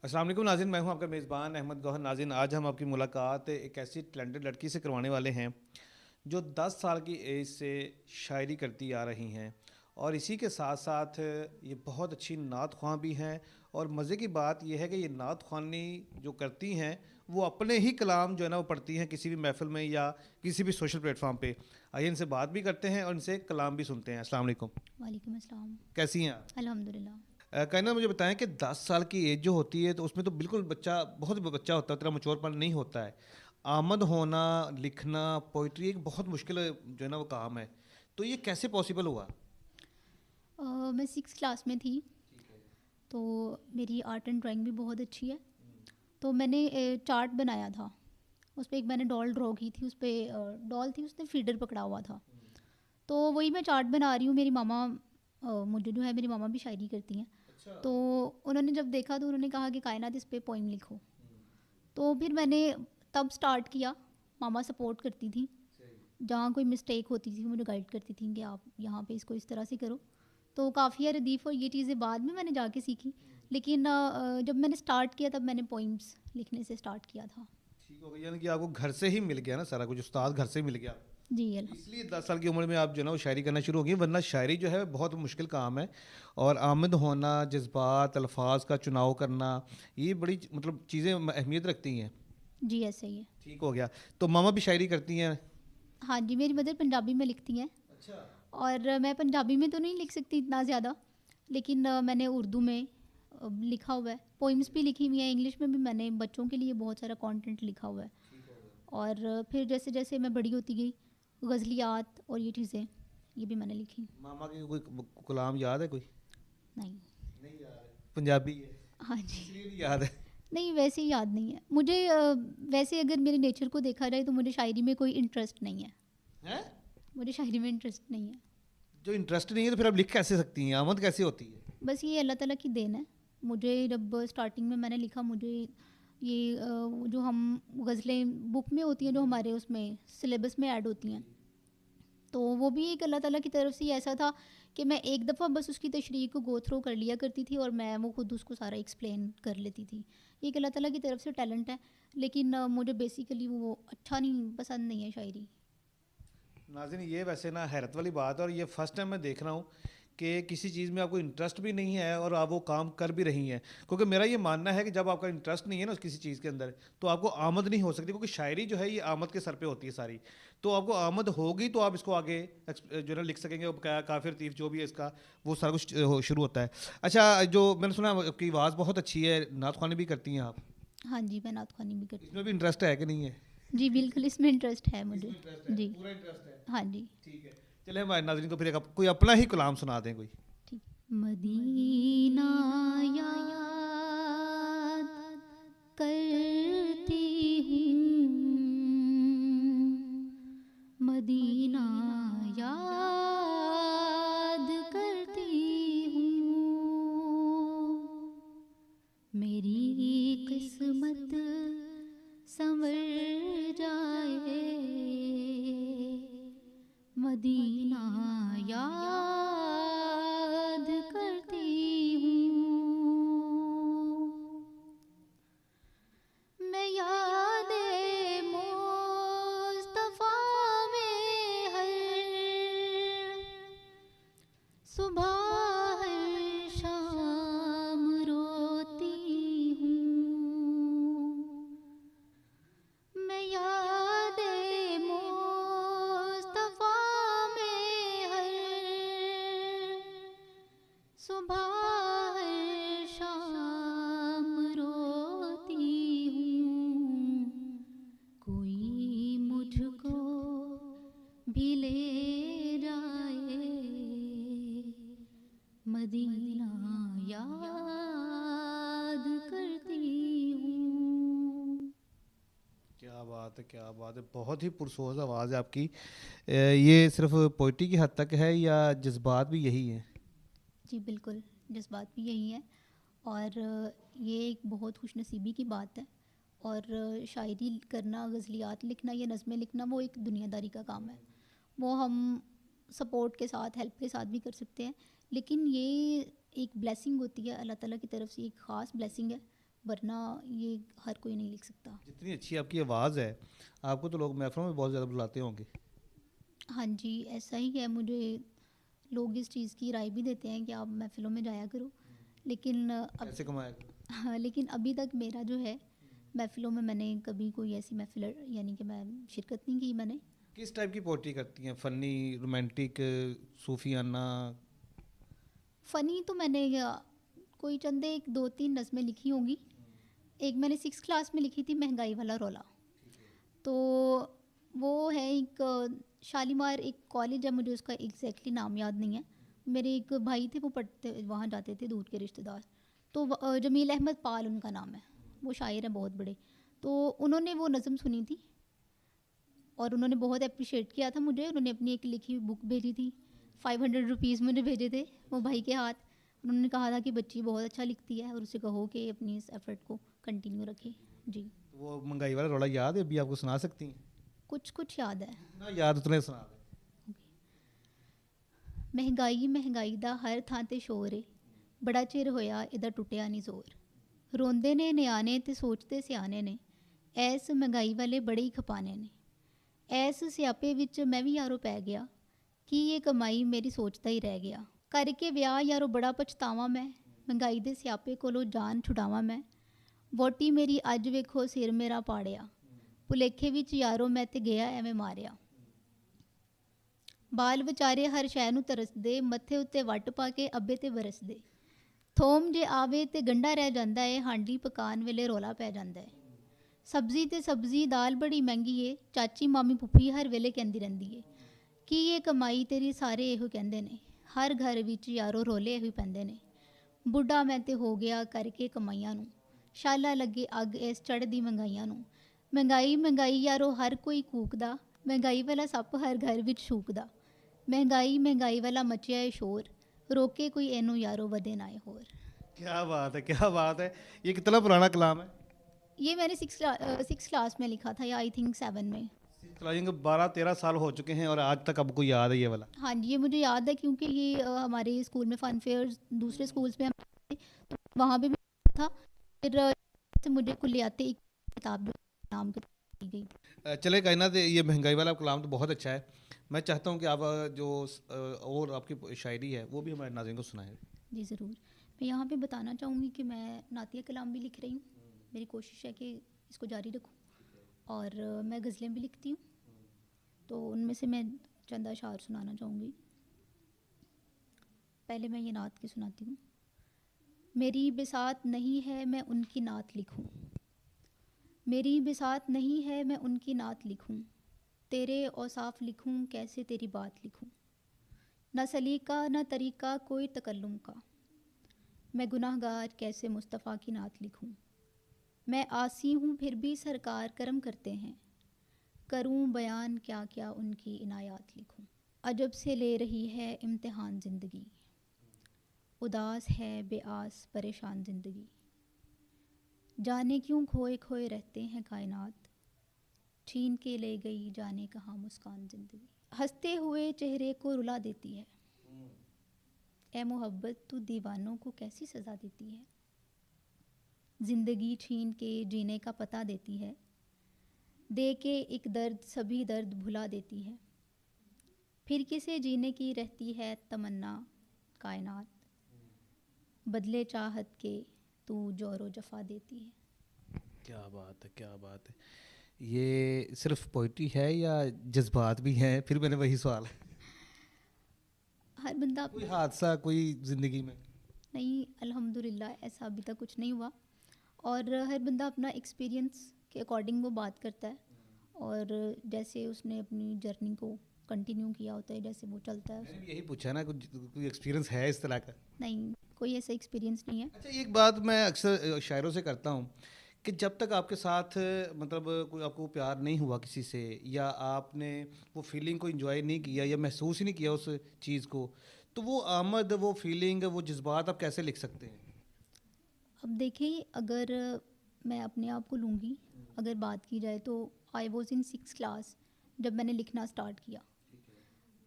अस्सलाम वालेकुम नाज़रीन, मैं हूं आपका मेज़बान अहमद गौहर। नाज़रीन, आज हम आपकी मुलाकात एक ऐसी टैलेंटेड लड़की से करवाने वाले हैं जो 10 साल की एज से शायरी करती आ रही हैं और इसी के साथ साथ ये बहुत अच्छी नात ख्वां भी हैं। और मज़े की बात यह है कि ये नात ख्वानी जो करती हैं वो अपने ही कलाम जो है ना वो पढ़ती हैं किसी भी महफ़िल में या किसी भी सोशल प्लेटफॉर्म पे। आइए इनसे बात भी करते हैं और इनसे कलाम भी सुनते हैं। अस्सलाम वालेकुम। वालेकुम अस्सलाम। कैसी हैं आप? अल्हम्दुलिल्लाह। कहना मुझे बताएं कि 10 साल की एज जो होती है तो उसमें तो बिल्कुल बच्चा बहुत बच्चा होता है, उतना मच्योरपन नहीं होता है। आमद होना, लिखना, पोइट्री एक बहुत मुश्किल जो है ना वो काम है। तो ये कैसे पॉसिबल हुआ? मैं सिक्स क्लास में थी, तो मेरी आर्ट एंड ड्राइंग भी बहुत अच्छी है। तो मैंने चार्ट बनाया था। उस पे एक मैंने डॉल ड्रॉ की थी। उस पे डॉल थी, उसने फीडर पकड़ा हुआ था। तो वही मैं चार्ट बना रही हूँ। मेरी मामा, मुझे जो है, मेरी मामा भी शायरी करती हैं। अच्छा। तो उन्होंने जब देखा तो उन्होंने कहा कि कायनात, इस पे पोइम लिखो। तो फिर मैंने तब स्टार्ट किया। मामा सपोर्ट करती थी। जहाँ कोई मिस्टेक होती थी मुझे गाइड करती थी कि आप यहाँ पे इसको इस तरह से करो। तो काफ़िया रदीफ़, और ये चीज़ें बाद में मैंने जाके सीखी। लेकिन जब मैंने स्टार्ट किया तब मैंने पोइम्स लिखने से स्टार्ट किया था। ठीक हो गया, यानी कि आपको घर से ही मिल गया ना सारा कुछ, उस्ताद घर से ही मिल गया। जी अल्हम्दुलिल्लाह। इसलिए 10 साल की उम्र में आप जो है ना वो शायरी करना शुरू हो गई, वरना शायरी जो है बहुत मुश्किल काम है। और आमद होना, जज्बात, अल्फाज का चुनाव करना, ये बड़ी मतलब चीज़ें अहमियत रखती हैं। जी ऐसे ही है। ठीक हो गया। तो मामा भी शायरी करती हैं? हाँ जी, मेरी मदर पंजाबी में लिखती हैं। अच्छा। और मैं पंजाबी में तो नहीं लिख सकती इतना ज़्यादा, लेकिन मैंने उर्दू में लिखा हुआ है। पोइम्स भी लिखी हुई हैं। इंग्लिश में भी मैंने बच्चों के लिए बहुत सारा कंटेंट लिखा हुआ है। और फिर जैसे जैसे मैं बड़ी होती गई, गज़लियात और ये चीज़ें, ये भी मैंने लिखी। मामा की कोई कलाम याद है कोई? नहीं। नहीं याद है। पंजाबी है हाँ जी। इसलिए नहीं याद है। नहीं, वैसे ही याद नहीं है मुझे। वैसे अगर मेरे नेचर को देखा जाए तो मुझे शायरी में कोई इंटरेस्ट नहीं है। हैं? मुझे शायरी में इंटरेस्ट नहीं है। जो इंटरेस्ट नहीं है तो फिर आप लिख कैसे सकती हैं, आमद कैसे होती है? बस ये अल्लाह ताला की देन है। मुझे जब स्टार्टिंग में मैंने लिखा, मुझे ये जो हम गज़लें बुक में होती हैं, जो हमारे उसमें सिलेबस में ऐड होती हैं, तो वो भी एक अल्लाह ताला की तरफ से ही ऐसा था कि मैं एक दफ़ा बस उसकी तशरीह को गो थ्रू कर लिया करती थी और मैं वो खुद उसको सारा एक्सप्लेन कर लेती थी। ये एक अल्लाह ताला की तरफ से टैलेंट है। लेकिन मुझे बेसिकली वो अच्छा नहीं, पसंद नहीं है शायरी। नाज़रीन, ये वैसे ना हैरत वाली बात है और ये फर्स्ट टाइम मैं देख रहा हूँ कि किसी चीज़ में आपको इंटरेस्ट भी नहीं है और आप वो काम कर भी रही हैं। क्योंकि मेरा ये मानना है कि जब आपका इंटरेस्ट नहीं है ना किसी चीज़ के अंदर, तो आपको आमद नहीं हो सकती, क्योंकि शायरी जो है ये आमद के सर पे होती है सारी। तो आपको आमद होगी तो आप इसको आगे जो है ना लिख सकेंगे। अब काफिर तीफ जो भी है इसका, वो सारा कुछ शुरू होता है। अच्छा, जो मैंने सुना आपकी आवाज़ बहुत अच्छी है, नात ख्वानी भी करती हैं आप? हाँ जी, मैं नात ख़्वानी भी करती इसमें भी इंटरेस्ट है कि नहीं है? हूँ। जी बिल्कुल, इसमें इंटरेस्ट है मुझे। इसमें इंटरेस्ट है, जी। पूरा इंटरेस्ट है। हाँ जी। ठीक है। चले हमारे नाज़रीन को फिर कोई अपना ही कलाम सुना दें कोई। ठीक। मदीना याद करती हूँ, मदीना याद करती हूँ। मेरी किस्मत संवर जाए, मदीना याद करती हूँ। मैं यादे मुस्तफा में हर सुबह हर शाम रोती हूँ। मैं यादे मुस्तफा में हर सुबह हर शाम रोती हूँ। कोई मुझको भी ले जाए, मदीना याद करती हूँ। क्या बात है, क्या बात है, बहुत ही पुरसोज आवाज़ है आपकी। ये सिर्फ पोइट्री की हद तक है या जज्बात भी यही है? जी बिल्कुल, जज्बात भी यही है। और ये एक बहुत खुशनसीबी की बात है। और शायरी करना, गज़लियात लिखना या नज़में लिखना, वो एक दुनियादारी का काम है। वो हम सपोर्ट के साथ, हेल्प के साथ भी कर सकते हैं। लेकिन ये एक ब्लेसिंग होती है अल्लाह ताला की तरफ से, एक ख़ास ब्लेसिंग है वरना ये हर कोई नहीं लिख सकता। जितनी अच्छी आपकी आवाज़ है, आपको तो लोग महफ़िलों में बहुत ज़्यादा बुलाते होंगे। हाँ जी, ऐसा ही है। मुझे लोग इस चीज़ की राय भी देते हैं कि आप महफ़िलों में जाया करो, लेकिन अब कैसे कमाया करो? हाँ, लेकिन अभी तक मेरा जो है महफ़िलों में मैंने कभी कोई ऐसी महफ़िल यानी कि मैं शिरकत नहीं की मैंने। किस टाइप की पोएट्री करती हैं? फ़नी, रोमांटिक, सूफियाना? फ़नी तो मैंने कोई चंद एक 2-3 नज़में लिखी होंगी। एक मैंने 6th क्लास में लिखी थी, महंगाई वाला रौला। तो वो है एक शालीमार एक कॉलेज है, मुझे उसका एग्जैक्टली नाम याद नहीं है। मेरे एक भाई थे, वो पढ़ते वहाँ जाते थे, दूर के रिश्तेदार। तो जमील अहमद पाल उनका नाम है, वो शायर हैं बहुत बड़े। तो उन्होंने वो नज़म सुनी थी और उन्होंने बहुत अप्रिशिएट किया था मुझे। उन्होंने अपनी एक लिखी हुई बुक भेजी थी, 500 रुपीज़ मुझे भेजे थे वो भाई के हाथ। उन्होंने कहा था कि बच्ची बहुत अच्छा लिखती है और उसे कहो कि अपनी इस एफर्ट को कंटिन्यू रखे। जी, वो महंगाई वाला रोड़ा याद है? अभी आपको सुना सकती हैं? कुछ कुछ याद है। ना याद उतने सुना दें। महंगाई महंगाई दा हर थां ते शोर ए, बड़ा चिर होया इहदा टुटिया नहीं जोर। रोंदे ने नियाने ते सोचते सियाने ने, ऐस महंगाई वाले बड़े ही खपाने ने। ऐस स्यापे विच मैं भी यारो पै गया, कि ये कमाई मेरी सोचदा ही रह गया। करके विआह यारो बड़ा पछतावा मैं, महंगाई दे स्यापे कोलों जान छुड़ावां मैं। वोटी मेरी अज वेखो सिर मेरा पाड़िया, भुलेखे विच यारो मैं ते गया एवें मारिया। बाल विचारे हर शै नूं तरसदे, मत्थे उत्ते वट पा के अब्बे ते वरसदे। थोम जे आवे ते गंढा रह जांदा है, हांडी पकान वेले रौला पै जांदा है। सब्जी ते सब्जी दाल बड़ी महंगी है, चाची मामी पुप्पी हर वेले कहंदी रहिंदी है कि ये कमाई तेरी सारे इहो कहंदे ने। हर घर विच यारो रौले इहो पैंदे ने। बुढ़ा मैं ते हो गया करके कमाइयां नूं, शाला लगे अग इस चढ़दी महंगाइयां नूं। महंगाई महंगाई यारो हर कोई कूकदा, महंगाई वाला सप हर घर विच छूकदा। महंगाई महंगाई वाला मचिया है शोर, रोके कोई एनू यारो वधे नाए होर। क्या बात है, क्या बात है! ये कितना पुराना कलाम है? ये मैंने 6th क्लास में लिखा था, या आई थिंक 7 में। चलाएंगे 12-13 साल हो चुके हैं और आज तक आपको याद है ये वाला? हाँ जी, ये मुझे याद है क्योंकि ये हमारे स्कूल में फन फेयर दूसरे स्कूल्स में हम थे, तो वहाँ पे भी था। फिर से मुझे कुल्लियाती एक किताब जो नाम की दी गई। चले कायनात, ये महंगाई वाला कलाम तो बहुत अच्छा है। मैं चाहता हूँ कि आप और आपकी शायरी है वो भी हमारे नाज़रीन को सुनाएं। जी ज़रूर। मैं यहाँ पे बताना चाहूँगी कि मैं नातिया कलाम भी लिख रही हूँ। मेरी कोशिश है कि इसको जारी रखूँ, और मैं गज़लें भी लिखती हूँ। तो उनमें से मैं चंद अशार सुनाना चाहूँगी। पहले मैं ये नात की सुनाती हूँ। मेरी बिसात नहीं है मैं उनकी नात लिखूं, मेरी बिसात नहीं है मैं उनकी नात लिखूं। तेरे औसाफ लिखूं कैसे तेरी बात लिखूं। न सलीका न तरीका कोई तकल्लुम का, मैं गुनाहगार कैसे मुस्तफ़ा की नात लिखूं। मैं आसी हूँ फिर भी सरकार करम करते हैं, करूँ बयान क्या क्या उनकी इनायात लिखूं। अजब से ले रही है इम्तिहान ज़िंदगी, उदास है बेआस परेशान ज़िंदगी। जाने क्यों खोए खोए रहते हैं कायनात, छीन के ले गई जाने कहाँ मुस्कान ज़िंदगी। हंसते हुए चेहरे को रुला देती है, ए मोहब्बत तू दीवानों को कैसी सज़ा देती है। ज़िंदगी छीन के जीने का पता देती है, दे के एक दर्द सभी दर्द भुला देती है। फिर किसे जीने की रहती है तमन्ना, कायनात बदले चाहत के तू जोरो जफा देती है। क्या बात है, क्या बात है! ये सिर्फ पोइट्री है या जज्बात भी हैं? फिर मैंने वही सवाल है। हर बंदा कोई हादसा कोई ज़िंदगी में? नहीं, अल्हम्दुलिल्लाह ऐसा अभी तक कुछ नहीं हुआ। और हर बंदा अपना एक्सपीरियंस के अकॉर्डिंग वो बात करता है, और जैसे उसने अपनी जर्नी को कंटिन्यू किया होता है, जैसे वो चलता है मैंने भी यही पूछा ना, कोई एक्सपीरियंस है इस तरह का? नहीं, कोई ऐसा एक्सपीरियंस नहीं है। अच्छा, एक बात मैं अक्सर शायरों से करता हूँ कि जब तक आपके साथ मतलब कोई आपको प्यार नहीं हुआ किसी से, या आपने वो फीलिंग को एंजॉय नहीं किया या महसूस ही नहीं किया उस चीज़ को, तो वो आमद, वो फीलिंग, वो जज्बात आप कैसे लिख सकते हैं? अब देखिए, अगर मैं अपने आप को लूँगी, अगर बात की जाए तो I was in 6th class जब मैंने लिखना स्टार्ट किया।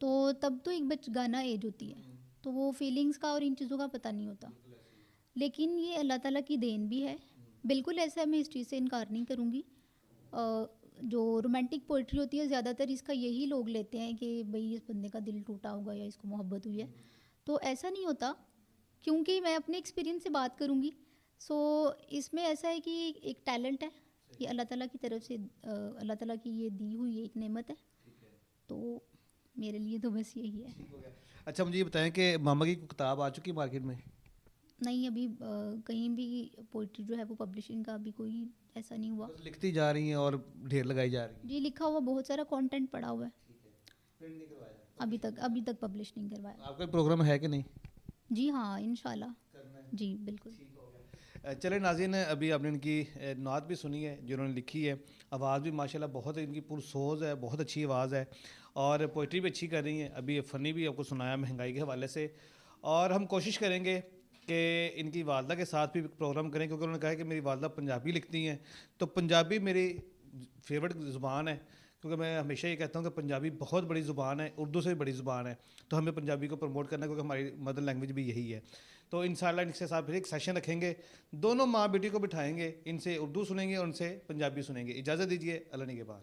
तो तब तो एक बचगाना एज होती है, तो वो फीलिंग्स का और इन चीज़ों का पता नहीं होता। लेकिन ये अल्लाह ताला की देन भी है बिल्कुल ऐसा है, मैं इस चीज़ से इनकार नहीं करूँगी। जो रोमांटिक पोइट्री होती है ज़्यादातर इसका यही लोग लेते हैं कि भई इस बंदे का दिल टूटा होगा या इसको मोहब्बत हुई है। तो ऐसा नहीं होता, क्योंकि मैं अपने एक्सपीरियंस से बात करूँगी। सो इसमें ऐसा है कि एक टैलेंट है, ये अल्लाह ताला की तरफ से अल्लाह ताला की ये दी हुई एक नेमत है। तो मेरे लिए तो बस यही है। ठीक हो गया। अच्छा मुझे ये बताएं कि मामा की किताब आ चुकी है मार्केट में? नहीं, अभी कहीं भी पोइट्री जो है वो पब्लिशिंग का अभी कोई ऐसा नहीं हुआ। बस लिखती जा रही हैं और ढेर लगाई जा रही हैं। जी, लिखा हुआ बहुत सारा कंटेंट पड़ा हुआ है, प्रिंट नहीं करवाया? अभी तक पब्लिश नहीं करवाया। आपका प्रोग्राम है कि नहीं? जी हाँ, इंशाल्लाह। करना है। जी, बिल्कुल। चले नाज़रीन, अभी आपने इनकी नात भी सुनी है जो उन्होंने लिखी है। आवाज़ भी माशाल्लाह बहुत इनकी पुरसोज है, बहुत अच्छी आवाज़ है और पोइट्री भी अच्छी कर रही हैं। अभी ये फ़नी भी आपको सुनाया महंगाई के हवाले से। और हम कोशिश करेंगे कि इनकी वालदा के साथ भी प्रोग्राम करें, क्योंकि उन्होंने कहा है कि मेरी वालदा पंजाबी लिखती हैं। तो पंजाबी मेरी फेवरेट ज़ुबान है, क्योंकि मैं हमेशा ये कहता हूँ कि पंजाबी बहुत बड़ी ज़ुबान है, उर्दू से भी बड़ी ज़ुबान है। तो हमें पंजाबी को प्रमोट करना है, क्योंकि हमारी मदर लैंग्वेज भी यही है। तो इंशाल्लाह इनके साथ फिर एक सेशन रखेंगे, दोनों माँ बेटी को बिठाएंगे, इनसे उर्दू सुनेंगे और उनसे पंजाबी सुनेंगे। इजाज़त दीजिए, अल्लाह ने के बाद।